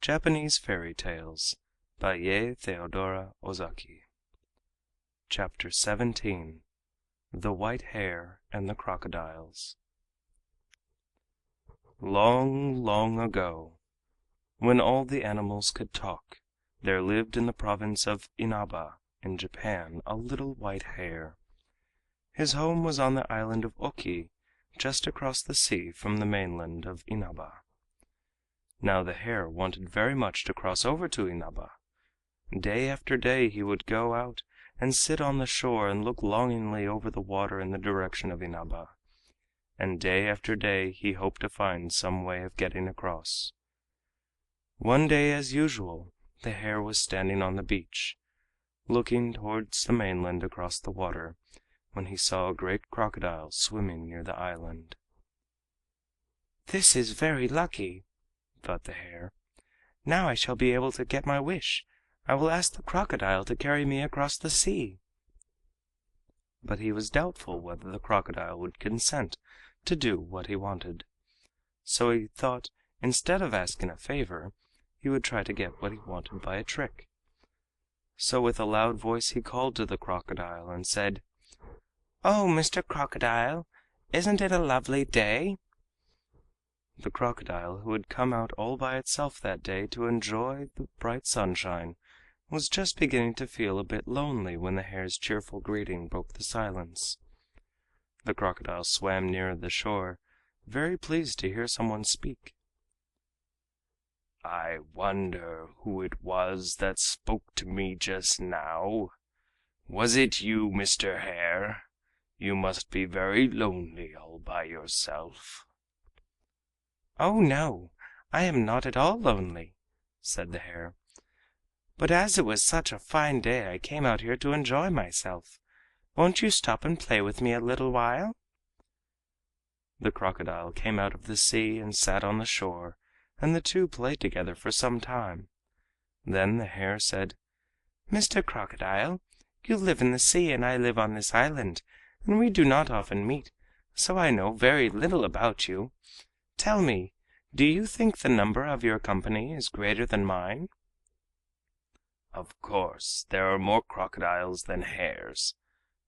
Japanese Fairy Tales by Yei Theodora Ozaki. Chapter 17. The White Hare and the Crocodiles. Long, long ago, when all the animals could talk, there lived in the province of Inaba in Japan a little white hare. His home was on the island of Oki, just across the sea from the mainland of Inaba. Now the hare wanted very much to cross over to Inaba. Day after day he would go out and sit on the shore and look longingly over the water in the direction of Inaba, and day after day he hoped to find some way of getting across. One day, as usual, the hare was standing on the beach, looking towards the mainland across the water, when he saw a great crocodile swimming near the island. "This is very lucky," thought the hare. "Now I shall be able to get my wish. I will ask the crocodile to carry me across the sea." But he was doubtful whether the crocodile would consent to do what he wanted. So he thought, instead of asking a favor, he would try to get what he wanted by a trick. So with a loud voice he called to the crocodile and said: "Oh, Mr. Crocodile, isn't it a lovely day?" The crocodile, who had come out all by itself that day to enjoy the bright sunshine, was just beginning to feel a bit lonely when the hare's cheerful greeting broke the silence. The crocodile swam nearer the shore, very pleased to hear someone speak. "I wonder who it was that spoke to me just now. Was it you, Mr. Hare? You must be very lonely all by yourself." "Oh, no, I am not at all lonely," said the hare. "But as it was such a fine day I came out here to enjoy myself. Won't you stop and play with me a little while?" The crocodile came out of the sea and sat on the shore, and the two played together for some time. Then the hare said: "Mr. Crocodile, you live in the sea and I live on this island, and we do not often meet, so I know very little about you. Tell me, do you think the number of your company is greater than mine?" "Of course, there are more crocodiles than hares,"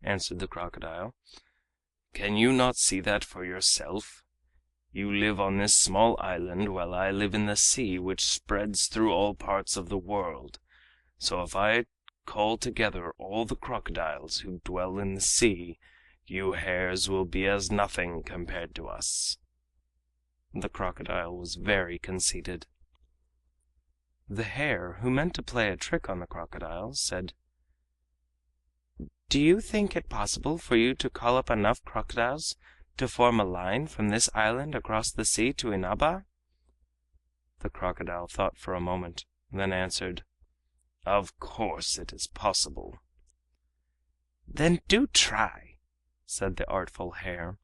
answered the crocodile. "Can you not see that for yourself? You live on this small island while I live in the sea which spreads through all parts of the world, so if I call together all the crocodiles who dwell in the sea, you hares will be as nothing compared to us." The crocodile was very conceited. The hare, who meant to play a trick on the crocodile, said: "Do you think it possible for you to call up enough crocodiles to form a line from this island across the sea to Inaba?" The crocodile thought for a moment, then answered: "Of course it is possible." "Then do try," said the artful hare,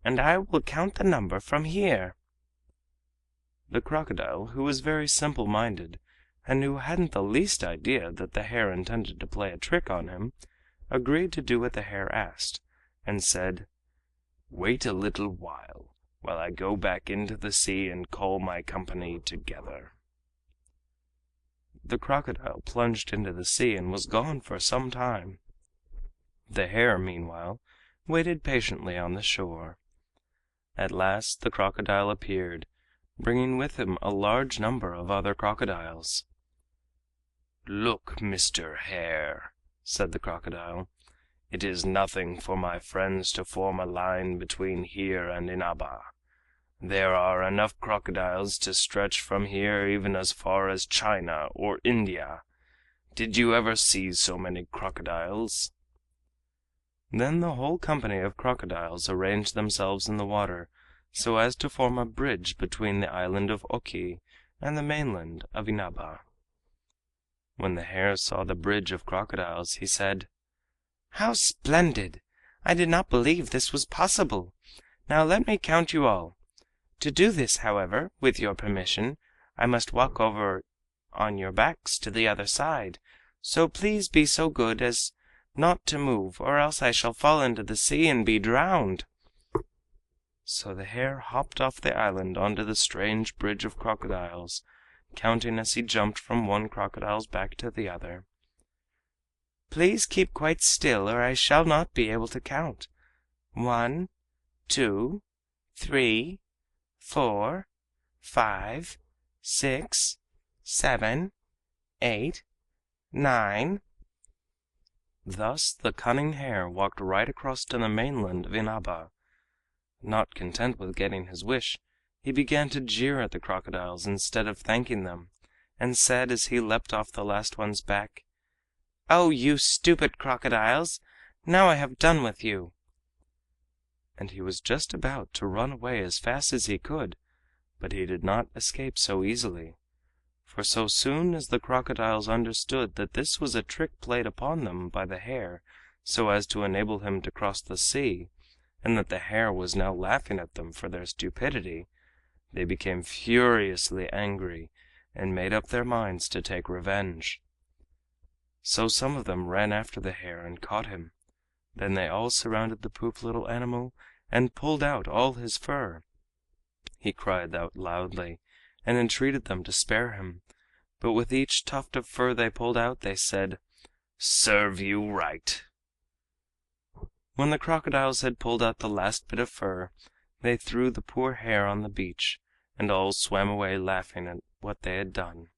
"and I will count the number from here." The crocodile, who was very simple-minded, and who hadn't the least idea that the hare intended to play a trick on him, agreed to do what the hare asked, and said: "Wait a little while I go back into the sea and call my company together." The crocodile plunged into the sea and was gone for some time. The hare, meanwhile, waited patiently on the shore. At last the crocodile appeared, bringing with him a large number of other crocodiles. "Look, Mr. Hare," said the crocodile, "it is nothing for my friends to form a line between here and Inaba. There are enough crocodiles to stretch from here even as far as China or India. Did you ever see so many crocodiles?" Then the whole company of crocodiles arranged themselves in the water so as to form a bridge between the island of Oki and the mainland of Inaba. When the hare saw the bridge of crocodiles, he said: "How splendid! I did not believe this was possible. Now let me count you all. To do this, however, with your permission, I must walk over on your backs to the other side, so please be so good as not to move, or else I shall fall into the sea and be drowned." So the hare hopped off the island onto the strange bridge of crocodiles, counting as he jumped from one crocodile's back to the other. "Please keep quite still, or I shall not be able to count. 1, 2, 3, 4, 5, 6, 7, 8, 9." Thus the cunning hare walked right across to the mainland of Inaba. Not content with getting his wish, he began to jeer at the crocodiles instead of thanking them, and said as he leapt off the last one's back: "Oh, you stupid crocodiles! Now I have done with you!" And he was just about to run away as fast as he could, but he did not escape so easily, for so soon as the crocodiles understood that this was a trick played upon them by the hare so as to enable him to cross the sea, and that the hare was now laughing at them for their stupidity, they became furiously angry and made up their minds to take revenge. So some of them ran after the hare and caught him. Then they all surrounded the poor little animal and pulled out all his fur. He cried out loudly and entreated them to spare him, but with each tuft of fur they pulled out they said, "Serve you right!" When the crocodiles had pulled out the last bit of fur, they threw the poor hare on the beach, and all swam away laughing at what they had done.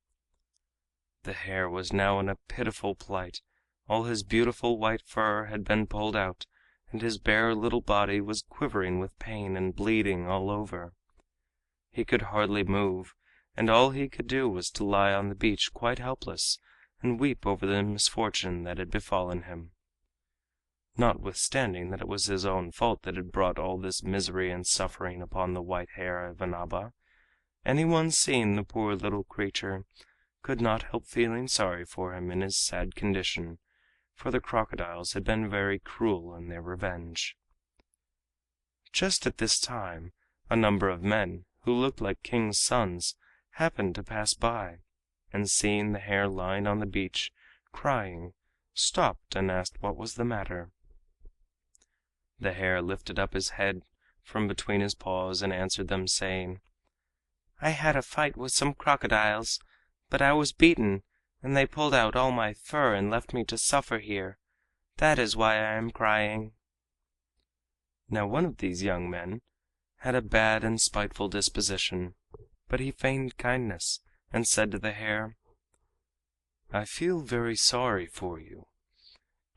The hare was now in a pitiful plight. All his beautiful white fur had been pulled out, and his bare little body was quivering with pain and bleeding all over. He could hardly move, and all he could do was to lie on the beach quite helpless and weep over the misfortune that had befallen him. Notwithstanding that it was his own fault that had brought all this misery and suffering upon the white hare of Inaba, anyone seeing the poor little creature could not help feeling sorry for him in his sad condition, for the crocodiles had been very cruel in their revenge. Just at this time a number of men, who looked like kings' sons, happened to pass by, and seeing the hare lying on the beach, crying, stopped and asked what was the matter. The hare lifted up his head from between his paws and answered them, saying: "I had a fight with some crocodiles, but I was beaten, and they pulled out all my fur and left me to suffer here. That is why I am crying." Now one of these young men had a bad and spiteful disposition, but he feigned kindness, and said to the hare: "I feel very sorry for you.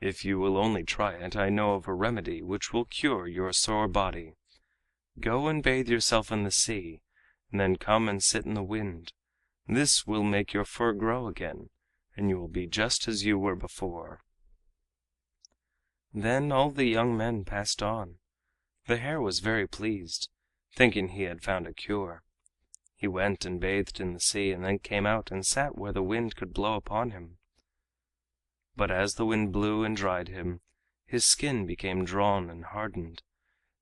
If you will only try it, I know of a remedy which will cure your sore body. Go and bathe yourself in the sea, and then come and sit in the wind. This will make your fur grow again, and you will be just as you were before." Then all the young men passed on. The hare was very pleased, thinking he had found a cure. He went and bathed in the sea, and then came out and sat where the wind could blow upon him. But as the wind blew and dried him, his skin became drawn and hardened,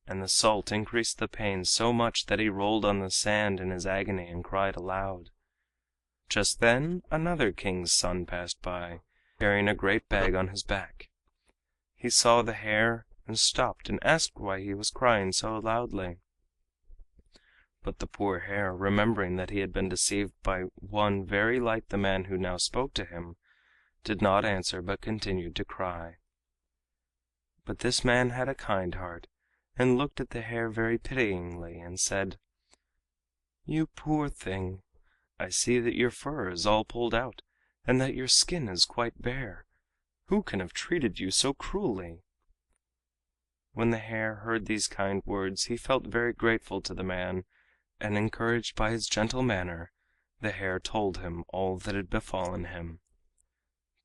and the salt increased the pain so much that he rolled on the sand in his agony and cried aloud. Just then another king's son passed by, carrying a great bag on his back. He saw the hare and stopped and asked why he was crying so loudly. But the poor hare, remembering that he had been deceived by one very like the man who now spoke to him, did not answer but continued to cry. But this man had a kind heart, and looked at the hare very pityingly, and said: "You poor thing, I see that your fur is all pulled out, and that your skin is quite bare. Who can have treated you so cruelly?" When the hare heard these kind words he felt very grateful to the man, and encouraged by his gentle manner, the hare told him all that had befallen him.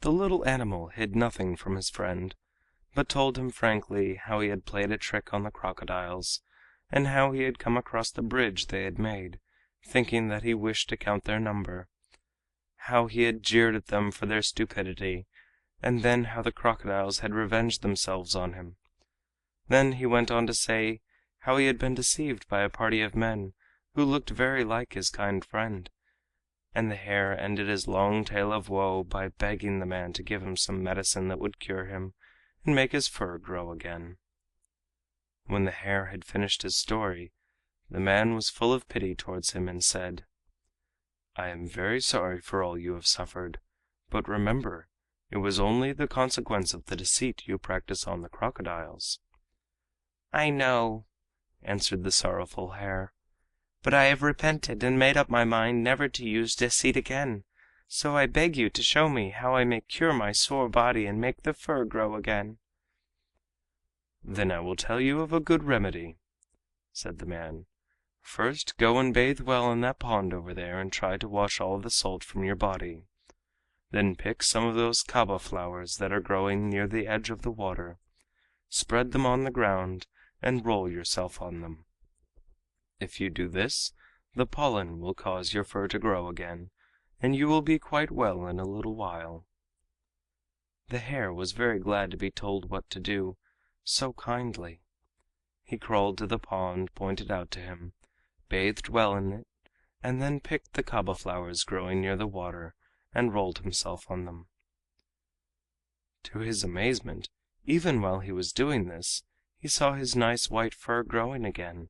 The little animal hid nothing from his friend, but told him frankly how he had played a trick on the crocodiles, and how he had come across the bridge they had made, thinking that he wished to count their number, how he had jeered at them for their stupidity, and then how the crocodiles had revenged themselves on him. Then he went on to say how he had been deceived by a party of men who looked very like his kind friend, and the hare ended his long tale of woe by begging the man to give him some medicine that would cure him and make his fur grow again. When the hare had finished his story, the man was full of pity towards him and said: I am very sorry for all you have suffered, but remember, it was only the consequence of the deceit you practice on the crocodiles." "I know," answered the sorrowful hare, "but I have repented and made up my mind never to use deceit again, so I beg you to show me how I may cure my sore body and make the fur grow again." "Then I will tell you of a good remedy," said the man. "First go and bathe well in that pond over there and try to wash all the salt from your body. Then pick some of those kaba flowers that are growing near the edge of the water, spread them on the ground, and roll yourself on them. If you do this, the pollen will cause your fur to grow again, and you will be quite well in a little while." The hare was very glad to be told what to do so kindly. He crawled to the pond pointed out to him, bathed well in it, and then picked the kaba flowers growing near the water and rolled himself on them. To his amazement, even while he was doing this, he saw his nice white fur growing again.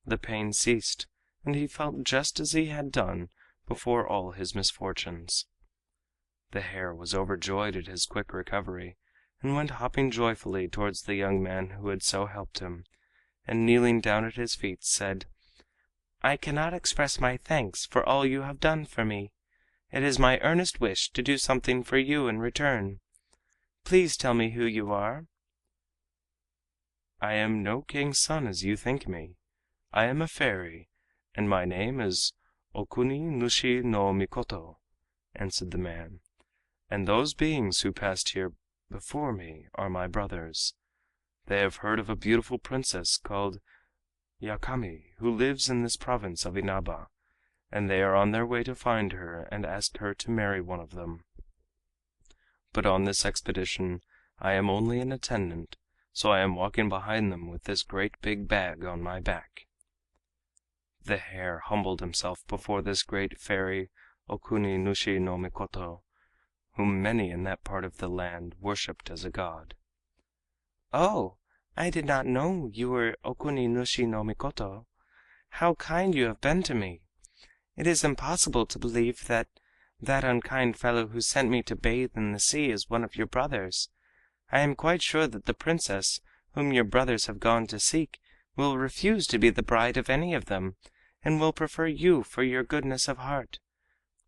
The pain ceased, and he felt just as he had done before all his misfortunes. The hare was overjoyed at his quick recovery, and went hopping joyfully towards the young man who had so helped him, and kneeling down at his feet said: "I cannot express my thanks for all you have done for me. It is my earnest wish to do something for you in return. Please tell me who you are." "I am no king's son as you think me. I am a fairy, and my name is Okuni nushi no Mikoto," answered the man, "and those beings who passed here before me are my brothers. They have heard of a beautiful princess called Yakami who lives in this province of Inaba, and they are on their way to find her and ask her to marry one of them. But on this expedition I am only an attendant, so I am walking behind them with this great big bag on my back." The hare humbled himself before this great fairy Okuni nushi no Mikoto, whom many in that part of the land worshipped as a god. "Oh, I did not know you were Okuni nushi no Mikoto. How kind you have been to me! It is impossible to believe that that unkind fellow who sent me to bathe in the sea is one of your brothers. I am quite sure that the princess whom your brothers have gone to seek will refuse to be the bride of any of them, and will prefer you for your goodness of heart.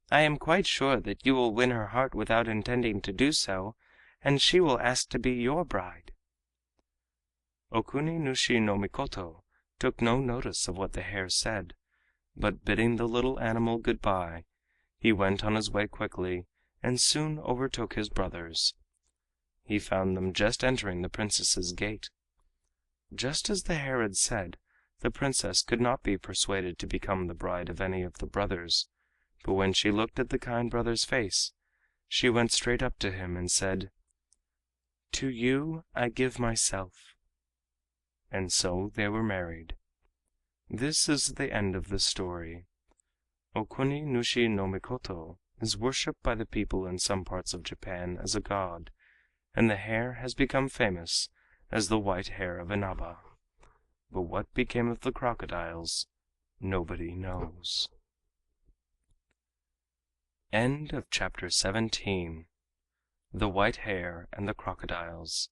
I am quite sure that you will win her heart without intending to do so, and she will ask to be your bride." Okuni nushi no Mikoto took no notice of what the hare said, but bidding the little animal good bye, he went on his way quickly and soon overtook his brothers. He found them just entering the princess's gate. Just as the hare had said, the princess could not be persuaded to become the bride of any of the brothers, but when she looked at the kind brother's face, she went straight up to him and said: "To you I give myself." And so they were married. This is the end of the story. Okuni nushi no Mikoto is worshipped by the people in some parts of Japan as a god, and the hare has become famous as the White Hare of Inaba. But what became of the crocodiles nobody knows. End of chapter 17. The White Hare and the Crocodiles.